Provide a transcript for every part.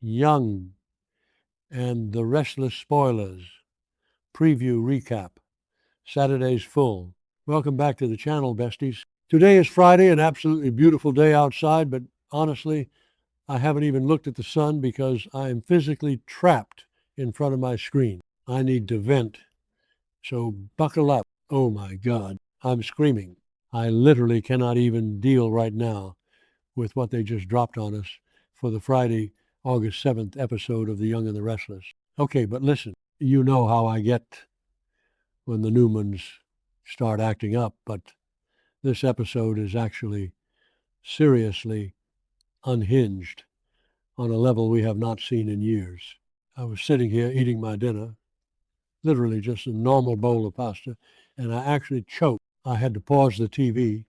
Young and the Restless spoilers. Preview recap. Saturday's full. Welcome back to the channel, besties. Today is Friday, an absolutely beautiful day outside, but honestly, I haven't even looked at the sun because I am physically trapped in front of my screen. I need to vent. So buckle up. Oh my God, I'm screaming. I literally cannot even deal right now with what they just dropped on us for the Friday, August 7th episode of The Young and the Restless. Okay, but listen, you know how I get when the Newmans start acting up, but this episode is actually seriously unhinged on a level we have not seen in years. I was sitting here eating my dinner, literally just a normal bowl of pasta, and I actually choked. I had to pause the TV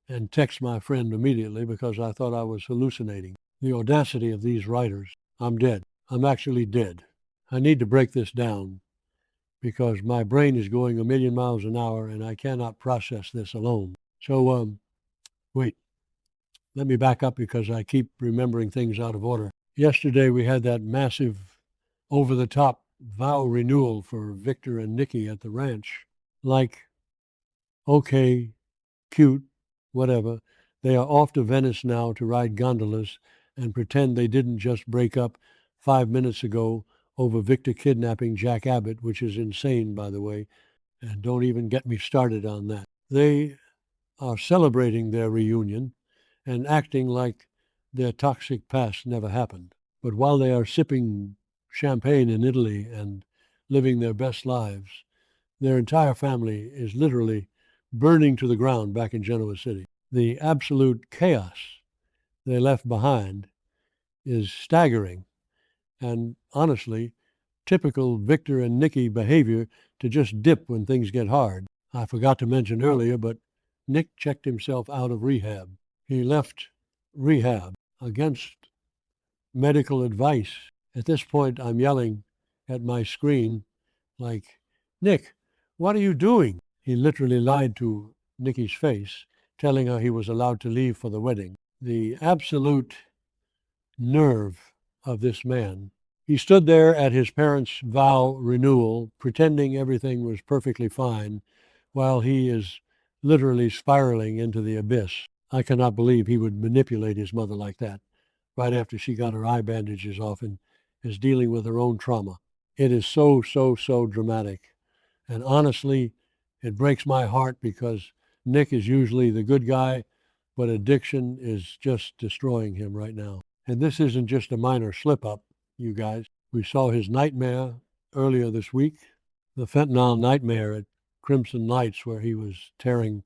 and text my friend immediately because I thought I was hallucinating. The audacity of these writers. I'm dead. I'm actually dead. I need to break this down because my brain is going a million miles an hour and I cannot process this alone. So, wait, let me back up because I keep remembering things out of order. Yesterday we had that massive over-the-top vow renewal for Victor and Nikki at the ranch. Like, okay, cute, whatever. They are off to Venice now to ride gondolas and pretend they didn't just break up 5 minutes ago over Victor kidnapping Jack Abbott, which is insane, by the way, and don't even get me started on that. They are celebrating their reunion and acting like their toxic past never happened. But while they are sipping champagne in Italy and living their best lives, their entire family is literally burning to the ground back in Genoa City. The absolute chaos they left behind is staggering and honestly typical Victor and Nikki behavior to just dip when things get hard. I forgot to mention earlier, but Nick checked himself out of rehab. He left rehab against medical advice. At this point, I'm yelling at my screen like, Nick, what are you doing? He literally lied to Nikki's face, telling her he was allowed to leave for the wedding. The absolute nerve of this man. He stood there at his parents' vow renewal, pretending everything was perfectly fine, while he is literally spiraling into the abyss. I cannot believe he would manipulate his mother like that, right after she got her eye bandages off and is dealing with her own trauma. It is so, so, so dramatic. And honestly, it breaks my heart because Nick is usually the good guy, but addiction is just destroying him right now. And this isn't just a minor slip-up, you guys. We saw his nightmare earlier this week, the fentanyl nightmare at Crimson Nights, where he was tearing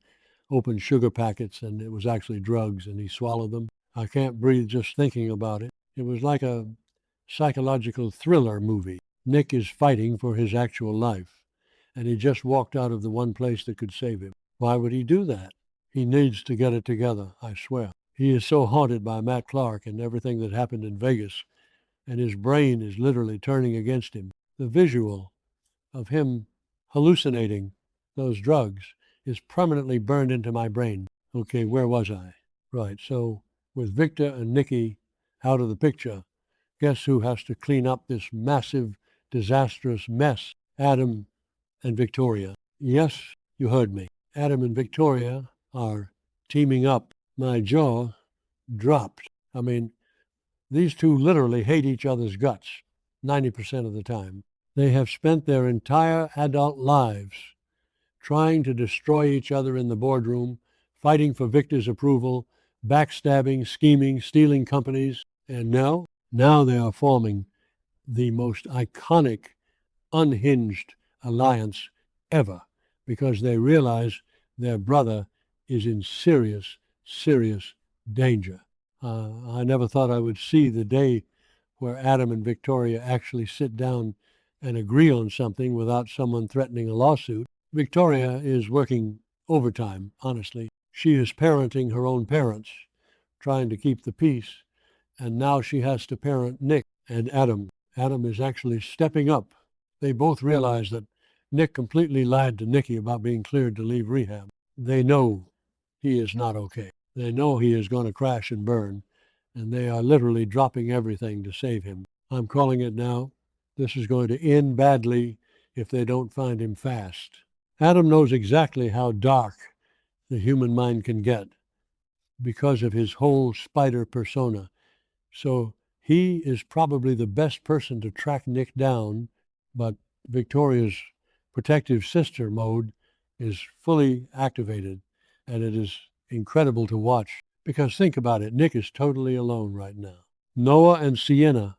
open sugar packets and it was actually drugs and he swallowed them. I can't breathe just thinking about it. It was like a psychological thriller movie. Nick is fighting for his actual life, and he just walked out of the one place that could save him. Why would he do that? He needs to get it together, I swear. He is so haunted by Matt Clark and everything that happened in Vegas, and his brain is literally turning against him. The visual of him hallucinating those drugs is permanently burned into my brain. Okay, where was I? Right, so with Victor and Nikki out of the picture, guess who has to clean up this massive, disastrous mess? Adam and Victoria. Yes, you heard me. Adam and Victoria are teaming up. My jaw dropped. I mean, these two literally hate each other's guts 90% of the time. They have spent their entire adult lives trying to destroy each other in the boardroom, fighting for Victor's approval, backstabbing, scheming, stealing companies, and now they are forming the most iconic, unhinged alliance ever because they realize their brother is in serious, serious danger. I never thought I would see the day where Adam and Victoria actually sit down and agree on something without someone threatening a lawsuit. Victoria is working overtime, honestly. She is parenting her own parents, trying to keep the peace, and now she has to parent Nick and Adam. Adam is actually stepping up. They both realize that Nick completely lied to Nikki about being cleared to leave rehab. They know he is not okay. They know he is going to crash and burn, and they are literally dropping everything to save him. I'm calling it now. This is going to end badly if they don't find him fast. Adam knows exactly how dark the human mind can get because of his whole spider persona. So he is probably the best person to track Nick down, but Victoria's protective sister mode is fully activated, and it is incredible to watch. Because think about it, Nick is totally alone right now. Noah and Sienna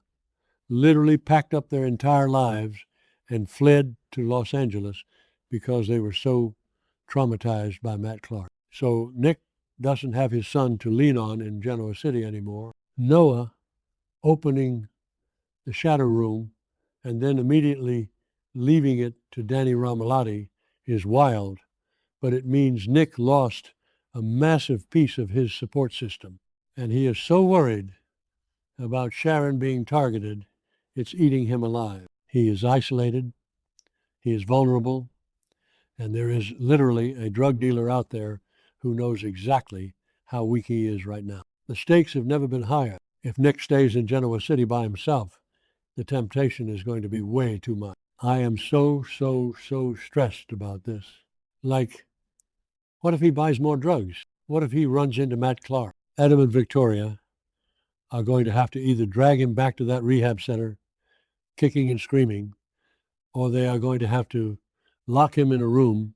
literally packed up their entire lives and fled to Los Angeles because they were so traumatized by Matt Clark. So Nick doesn't have his son to lean on in Genoa City anymore. Noah opening the shadow room and then immediately leaving it to Danny Romalotti is wild, but it means Nick lost a massive piece of his support system. And he is so worried about Sharon being targeted, it's eating him alive. He is isolated, he is vulnerable, and there is literally a drug dealer out there who knows exactly how weak he is right now. The stakes have never been higher. If Nick stays in Genoa City by himself, the temptation is going to be way too much. I am so stressed about this. Like, what if he buys more drugs? What if he runs into Matt Clark? Adam and Victoria are going to have to either drag him back to that rehab center, kicking and screaming, or they are going to have to lock him in a room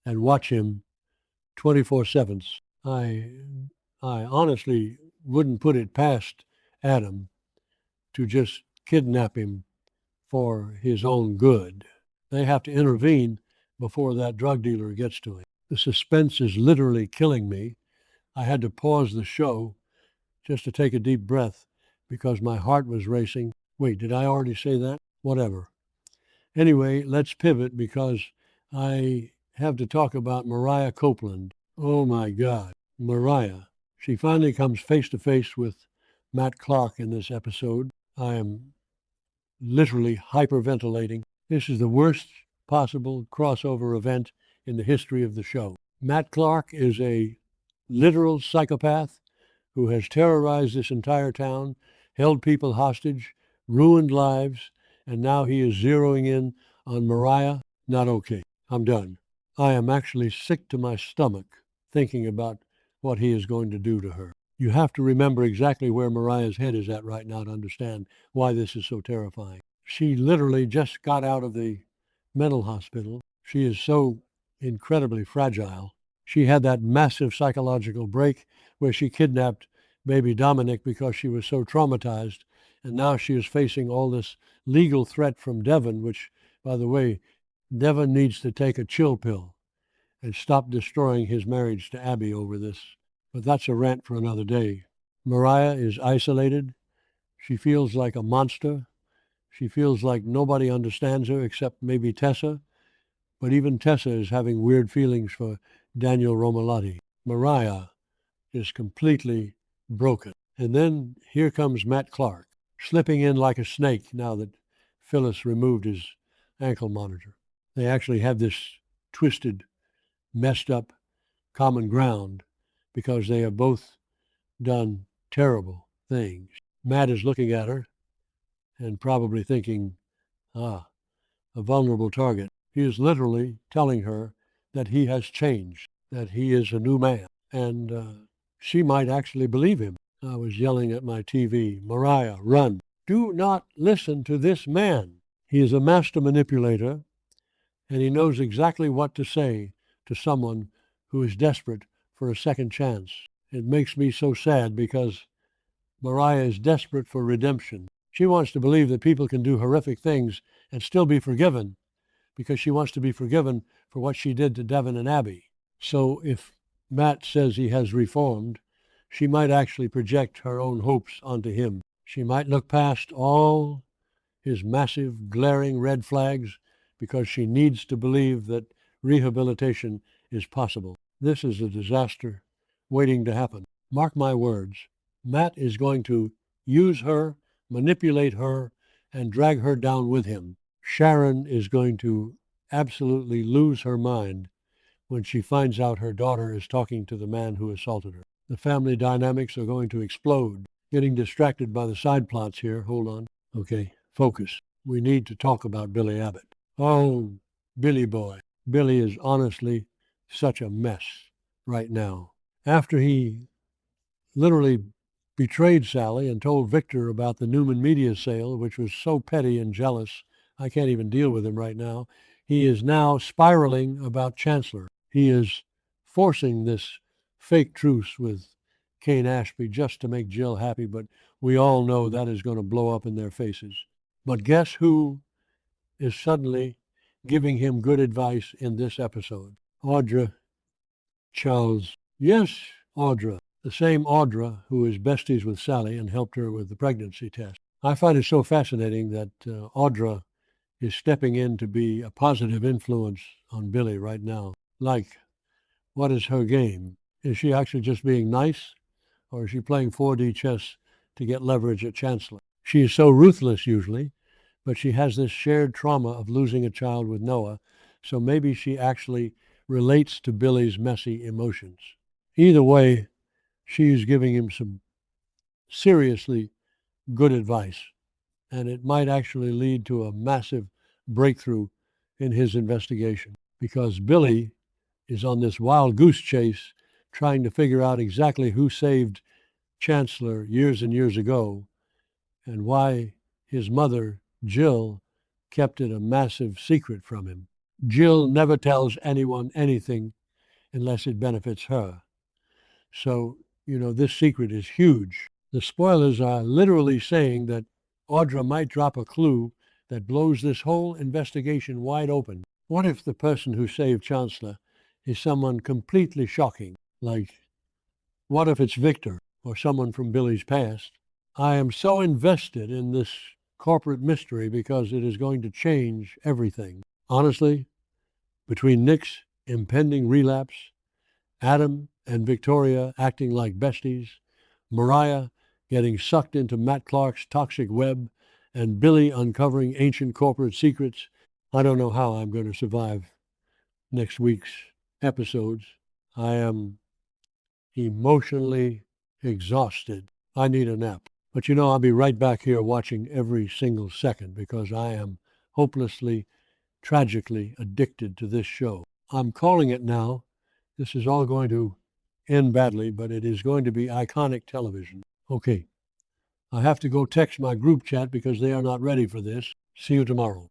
and watch him 24/7. I honestly wouldn't put it past Adam to just kidnap him for his own good. They have to intervene before that drug dealer gets to him. The suspense is literally killing me. I had to pause the show just to take a deep breath because my heart was racing. Wait, did I already say that? Whatever. Anyway, let's pivot because I have to talk about Mariah Copeland. Oh my God, Mariah. She finally comes face to face with Matt Clark in this episode. I am literally hyperventilating. This is the worst possible crossover event in the history of the show. Matt Clark is a literal psychopath who has terrorized this entire town, held people hostage, ruined lives, and now he is zeroing in on Mariah. Not okay. I'm done. I am actually sick to my stomach thinking about what he is going to do to her. You have to remember exactly where Mariah's head is at right now to understand why this is so terrifying. She literally just got out of the mental hospital. She is so incredibly fragile. She had that massive psychological break where she kidnapped baby Dominic because she was so traumatized. And now she is facing all this legal threat from Devon, which, by the way, Devon needs to take a chill pill and stop destroying his marriage to Abby over this. But that's a rant for another day. Mariah is isolated. She feels like a monster. She feels like nobody understands her except maybe Tessa. But even Tessa is having weird feelings for Daniel Romalotti. Mariah is completely broken. And then here comes Matt Clark, slipping in like a snake now that Phyllis removed his ankle monitor. They actually have this twisted, messed up common ground because they have both done terrible things. Matt is looking at her and probably thinking, a vulnerable target. He is literally telling her that he has changed, that he is a new man, and she might actually believe him. I was yelling at my TV, Mariah, run. Do not listen to this man. He is a master manipulator, and he knows exactly what to say to someone who is desperate for a second chance. It makes me so sad because Mariah is desperate for redemption. She wants to believe that people can do horrific things and still be forgiven because she wants to be forgiven for what she did to Devon and Abby. So if Matt says he has reformed, she might actually project her own hopes onto him. She might look past all his massive, glaring red flags because she needs to believe that rehabilitation is possible. This is a disaster waiting to happen. Mark my words, Matt is going to use her, manipulate her, and drag her down with him. Sharon is going to absolutely lose her mind when she finds out her daughter is talking to the man who assaulted her. The family dynamics are going to explode. Getting distracted by the side plots here. Hold on. Okay, focus. We need to talk about Billy Abbott. Oh, Billy boy. Billy is honestly such a mess right now. After he literally betrayed Sally and told Victor about the Newman media sale, which was so petty and jealous, I can't even deal with him right now. He is now spiraling about Chancellor. He is forcing this fake truce with Kane Ashby just to make Jill happy, but we all know that is going to blow up in their faces. But guess who is suddenly giving him good advice in this episode? Audra Charles. Yes, Audra. The same Audra who is besties with Sally and helped her with the pregnancy test. I find it so fascinating that Audra is stepping in to be a positive influence on Billy right now. Like, what is her game? Is she actually just being nice, or is she playing 4D chess to get leverage at Chancellor? She is so ruthless usually, but she has this shared trauma of losing a child with Noah, so maybe she actually relates to Billy's messy emotions. Either way, she's giving him some seriously good advice, and it might actually lead to a massive breakthrough in his investigation, because Billy is on this wild goose chase trying to figure out exactly who saved Chancellor years and years ago and why his mother, Jill, kept it a massive secret from him. Jill never tells anyone anything unless it benefits her. So, this secret is huge. The spoilers are literally saying that Audra might drop a clue that blows this whole investigation wide open. What if the person who saved Chancellor is someone completely shocking? Like, what if it's Victor or someone from Billy's past? I am so invested in this corporate mystery because it is going to change everything. Honestly, between Nick's impending relapse, Adam and Victoria acting like besties, Mariah getting sucked into Matt Clark's toxic web, and Billy uncovering ancient corporate secrets, I don't know how I'm going to survive next week's episodes. I am emotionally exhausted. I need a nap. But I'll be right back here watching every single second because I am hopelessly, tragically addicted to this show. I'm calling it now. This is all going to end badly, but it is going to be iconic television. Okay, I have to go text my group chat because they are not ready for this. See you tomorrow.